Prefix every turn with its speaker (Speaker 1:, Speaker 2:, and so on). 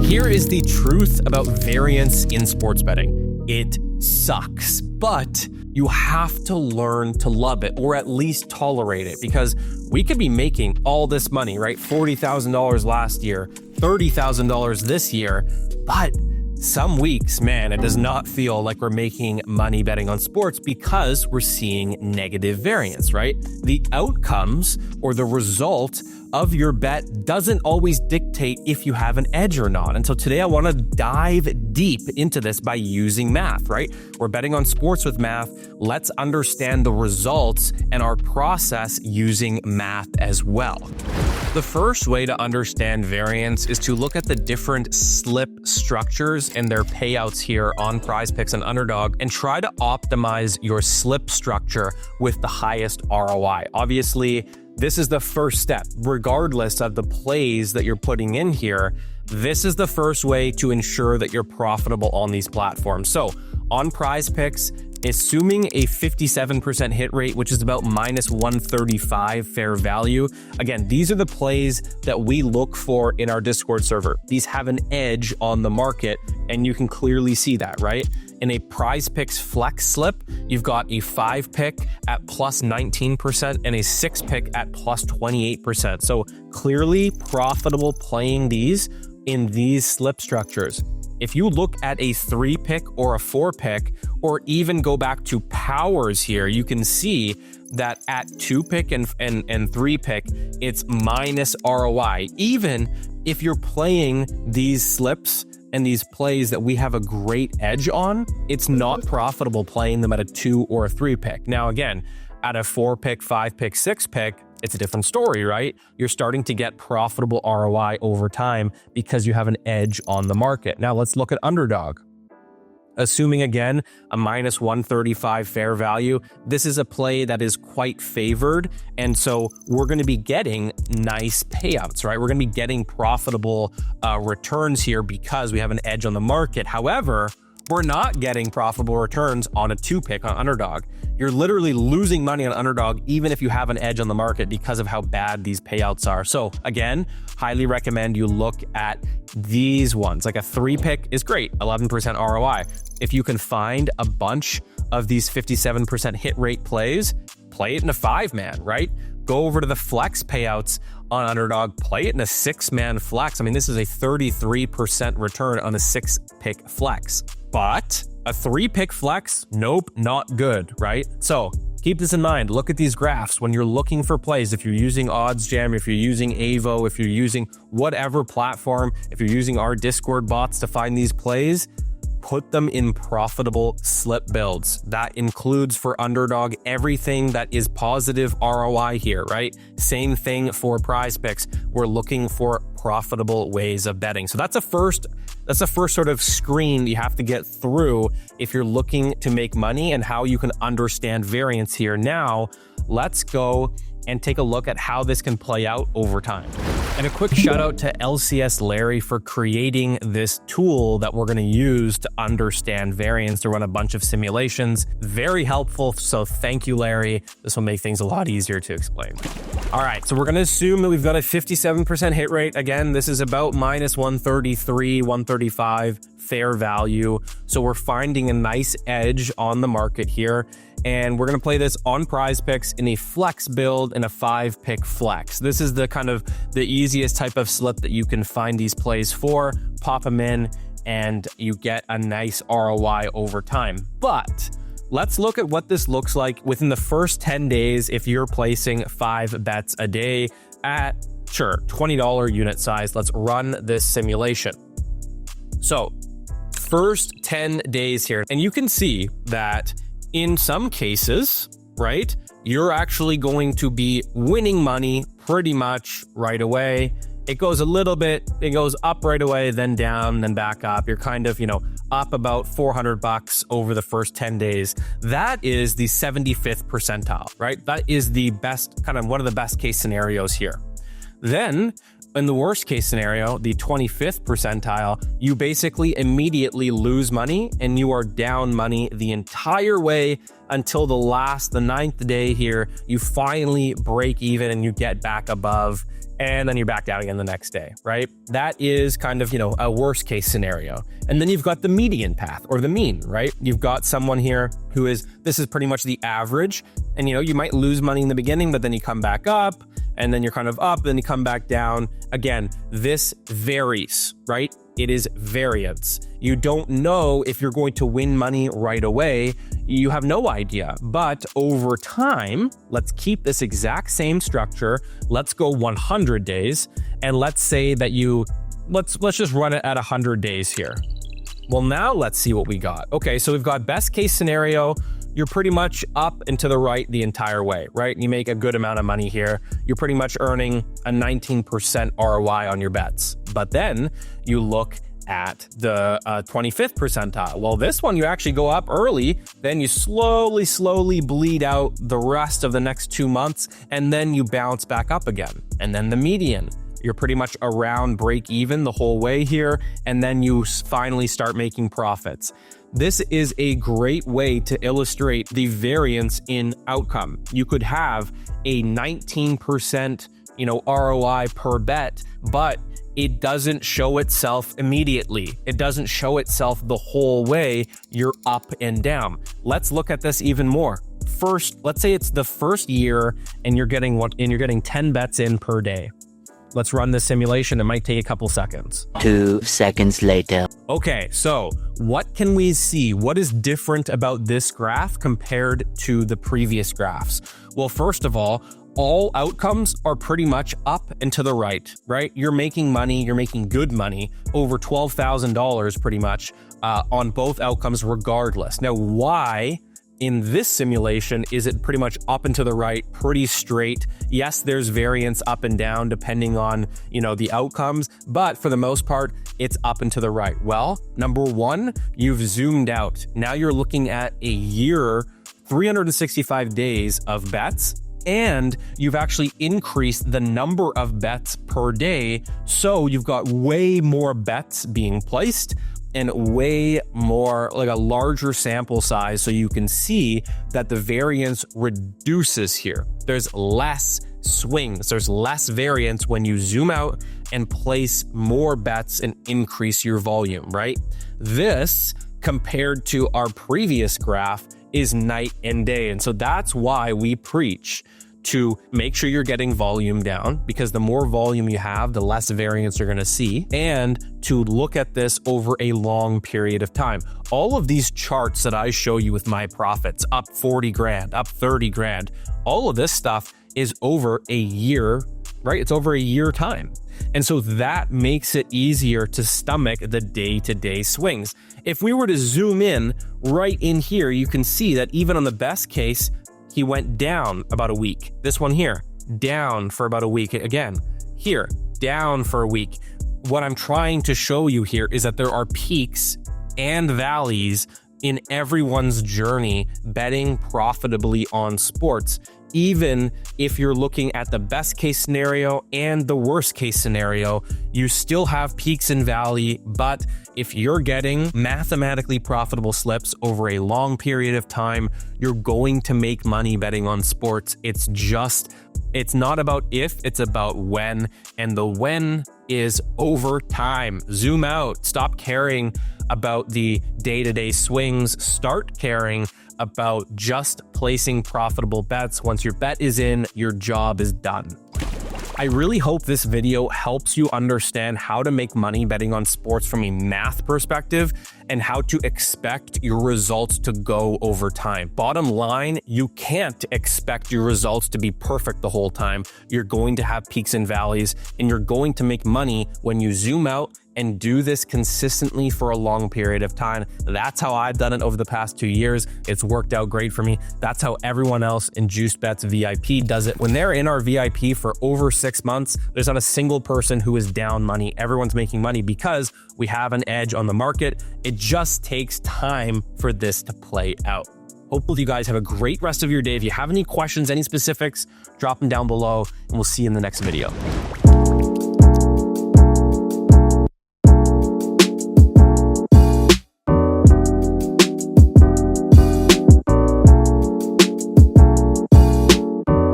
Speaker 1: Here is the truth about variance in sports betting. It sucks, but you have to learn to love it, or at least tolerate it, because we could be making all this money, right? $40,000 last year, $30,000 this year, but some weeks, man, it does not feel like we're making money betting on sports because we're seeing negative variance, right? The outcomes or the result of your bet doesn't always dictate if you have an edge or not. And so today I want to dive deep into this by using math, right? We're betting on sports with math. Let's understand the results and our process using math as well. The first way to understand variance is to look at the different slip structures and their payouts here on PrizePicks and Underdog and try to optimize your slip structure with the highest ROI. Obviously, this is the first step, regardless of the plays that you're putting in here. This is the first way to ensure that you're profitable on these platforms. So on PrizePicks, assuming a 57% hit rate, which is about minus 135 fair value. Again, these are the plays that we look for in our Discord server. These have an edge on the market, and you can clearly see that, right? In a PrizePicks flex slip, you've got a 5 pick at plus 19% and a 6 pick at plus 28%. So clearly profitable playing these in these slip structures. If you look at a 3 pick or a 4 pick, or even go back to powers here, you can see that at 2 pick and 3 pick, it's minus ROI. Even if you're playing these slips and these plays that we have a great edge on, it's not profitable playing them at a 2 or a 3 pick. Now, again, at a 4 pick, 5 pick, 6 pick, it's a different story, right? You're starting to get profitable ROI over time because you have an edge on the market. Now let's look at Underdog. Assuming, again, a minus 135 fair value, this is a play that is quite favored. And so we're going to be getting nice payouts, right? We're going to be getting profitable returns here because we have an edge on the market. However, we're not getting profitable returns on a 2 pick on Underdog. You're literally losing money on Underdog even if you have an edge on the market because of how bad these payouts are. So again, highly recommend you look at these ones. Like a 3 pick is great, 11% ROI. If you can find a bunch of these 57% hit rate plays, play it in a 5-man, right? Go over to the flex payouts on Underdog, play it in a 6-man flex. I mean, this is a 33% return on a 6-pick flex. But a 3-pick flex, nope, not good, right? So keep this in mind. Look at these graphs when you're looking for plays. If you're using OddsJam, if you're using Avo, if you're using whatever platform, if you're using our Discord bots to find these plays, put them in profitable slip builds. That includes for Underdog everything that is positive ROI here, right? Same thing for PrizePicks. We're looking for profitable ways of betting. So that's a first sort of screen you have to get through if you're looking to make money and how you can understand variance here. Now, let's go and take a look at how this can play out over time. And a quick shout out to LCS Larry for creating this tool that we're going to use to understand variance to run a bunch of simulations. Very helpful. So thank you, Larry. This will make things a lot easier to explain. All right, so we're going to assume that we've got a 57% hit rate. Again, this is about minus 133, 135 fair value. So we're finding a nice edge on the market here. And we're going to play this on PrizePicks in a flex build in a 5-pick flex. This is the kind of the easiest type of slip that you can find these plays for. Pop them in and you get a nice ROI over time. But let's look at what this looks like within the first 10 days if you're placing 5 bets a day at, sure, $20 unit size. Let's run this simulation. So first 10 days here, and you can see that in some cases, right, you're actually going to be winning money pretty much right away. It goes a little bit, it goes up right away, then down, then back up. You're kind of, up about $400 over the first 10 days. That is the 75th percentile, right? That is the best, kind of one of the best case scenarios here. Then in the worst case scenario, the 25th percentile, you basically immediately lose money and you are down money the entire way until the 9th day here. You finally break even and you get back above and then you're back down again the next day, right? That is kind of, a worst case scenario. And then you've got the median path or the mean, right? You've got someone here this is pretty much the average. And, you might lose money in the beginning, but then you come back up, and then you're kind of up, then you come back down. Again, this varies, right? It is variance. You don't know if you're going to win money right away. You have no idea. But over time, let's keep this exact same structure. Let's go 100 days. And let's say that let's just run it at 100 days here. Well, now let's see what we got. Okay, so we've got best case scenario. You're pretty much up and to the right the entire way, right? You make a good amount of money here. You're pretty much earning a 19% ROI on your bets. But then you look at the 25th percentile. Well, this one, you actually go up early, then you slowly bleed out the rest of the next 2 months, and then you bounce back up again. And then the median. You're pretty much around break even the whole way here, and then you finally start making profits. This is a great way to illustrate the variance in outcome. You could have a 19%, ROI per bet, but it doesn't show itself immediately. It doesn't show itself the whole way. You're up and down. Let's look at this even more. First, let's say it's the first year and you're getting 10 bets in per day. Let's run this simulation. It might take a couple seconds.
Speaker 2: 2 seconds later.
Speaker 1: Okay, so what can we see? What is different about this graph compared to the previous graphs? Well, first of all outcomes are pretty much up and to the right? You're making money, you're making good money, over $12,000 pretty much on both outcomes regardless. Now, why in this simulation is it pretty much up and to the right, pretty straight? Yes, there's variance up and down depending on, the outcomes, but for the most part, it's up and to the right. Well, number one, you've zoomed out. Now you're looking at a year, 365 days of bets, and you've actually increased the number of bets per day. So you've got way more bets being placed and way more, like a larger sample size, so you can see that the variance reduces here. There's less swings, there's less variance when you zoom out and place more bets and increase your volume, right? This, compared to our previous graph, is night and day. And so that's why we preach to make sure you're getting volume down, because the more volume you have, the less variance you're going to see, and to look at this over a long period of time. All of these charts that I show you with my profits, up 40 grand, up 30 grand, all of this stuff is over a year, right? It's over a year time. And so that makes it easier to stomach the day-to-day swings. If we were to zoom in right in here, you can see that even on the best case, he went down about a week. This one here, down for about a week. Again, here, down for a week. What I'm trying to show you here is that there are peaks and valleys in everyone's journey betting profitably on sports. Even if you're looking at the best case scenario and the worst case scenario, you still have peaks and valley. But if you're getting mathematically profitable slips over a long period of time, you're going to make money betting on sports. It's not about if, it's about when. And the when is over time. Zoom out. Stop caring about the day-to-day swings. Start caring about just placing profitable bets. Once your bet is in, your job is done. I really hope this video helps you understand how to make money betting on sports from a math perspective and how to expect your results to go over time. Bottom line, you can't expect your results to be perfect the whole time. You're going to have peaks and valleys, and you're going to make money when you zoom out and do this consistently for a long period of time. That's how I've done it over the past 2 years. It's worked out great for me. That's how everyone else in Juice Bets VIP does it. When they're in our VIP for over 6 months, there's not a single person who is down money. Everyone's making money because we have an edge on the market. It just takes time for this to play out. Hopefully you guys have a great rest of your day. If you have any questions, any specifics, drop them down below, and we'll see you in the next video.